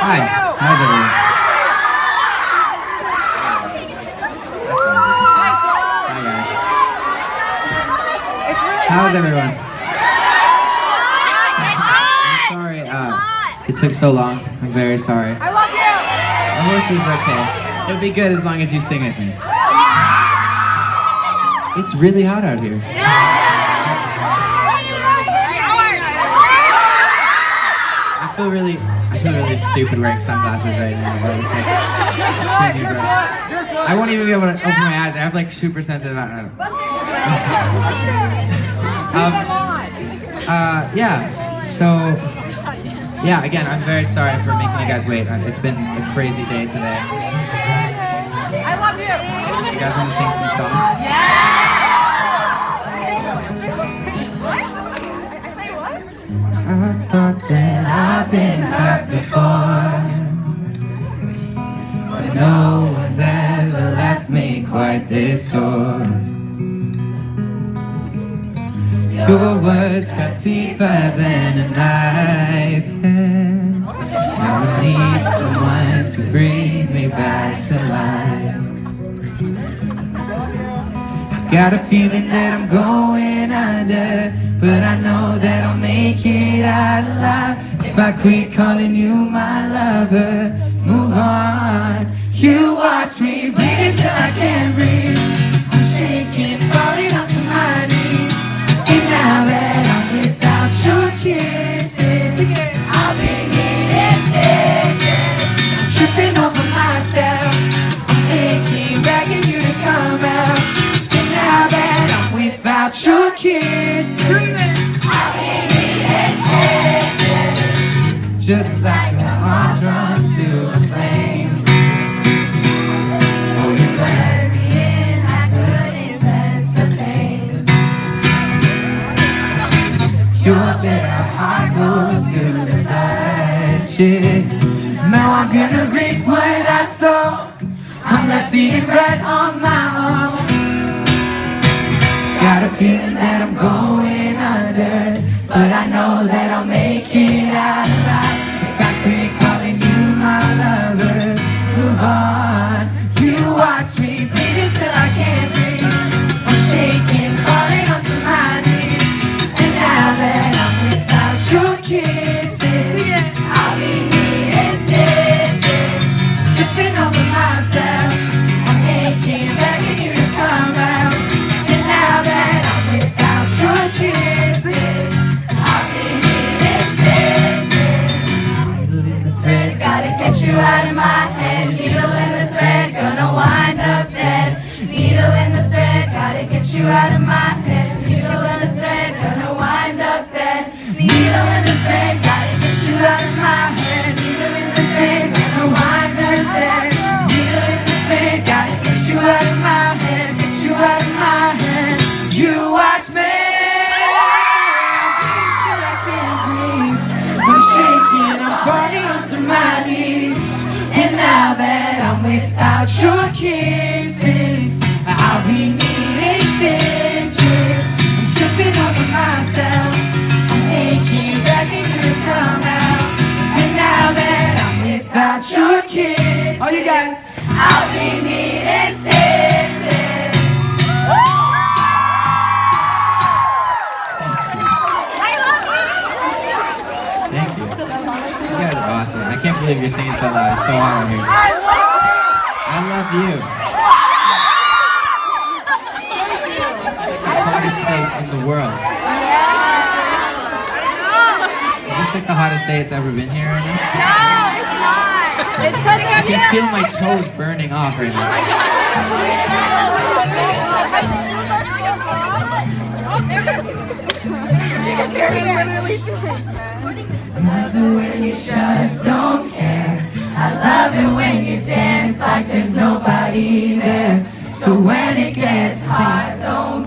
Hi. How's everyone? Hi guys. How's everyone? I'm sorry. It took so long. I'm very sorry. I love you. My voice is okay. It'll be good as long as you sing with me. It's really hot out here. I feel really stupid wearing sunglasses right now, but it's like extremely bright. I won't even be able to open my eyes. I have like super sensitive eyes. Yeah. So, yeah. Again, I'm very sorry for making you guys wait. It's been a crazy day today. I love you. You guys want to sing some songs? I thought that I've been hurt before, but no one's ever left me quite this sore. Your words cut deeper than a knife, yeah. Now I need someone to bring me back to life. Got a feeling that I'm going under, but I know that I'll make it out alive. If I quit calling you my lover, move on. You watch me bleed till I can't breathe. I'm shaking, falling onto my knees. And now that I'm without your kisses, I'll be needing stitches. I'm tripping over myself. I'm aching, begging you to come out. Now that I'm without your kiss, I'll be needing stitches. Just like a moth drawn to a flame. Oh, you let me in, I couldn't sense the pain. Your bitter heart glued to the touch, yeah. Now I'm gonna reap what I sow. I'm left seeing red on my arm. Got a feeling that I'm going under, but I know that I'll make it out alive. If I quit calling you my lover, move on. You watch me bleeding till I can't breathe. I'm shaking, falling onto my knees. And now that I'm without your kisses, I'll be needing stitches. Tripping over myself, I'm aching, begging you to come out. Out of my head, needle in the thread, gonna wind up dead. Needle in the thread, gotta get you out of my head. Needle in the thread, gonna wind up dead. Needle in the thread, gotta get you out of my head. Needle in the thread, gonna wind up dead. Needle in the thread, gotta get you out of my head. Get you out of my head. You watch me till I can't breathe. I'm shaking, I'm falling onto my knees. And now that I'm without your kisses, I'll be needing stitches. I'm tripping over myself. I'm aching, begging you to come out. And now that I'm without your kisses, all you guys, I'll be needing stitches. Thank you. You guys are awesome. I can't believe you're singing so loud. It's so hot out here. I love you. This is like the hottest place in the world. Is this like the hottest day it's ever been here right now? No, it's not. It's because I can feel my toes burning off right now. I love it when you just don't care. I love it when you dance like there's nobody there. So when it gets hard, don't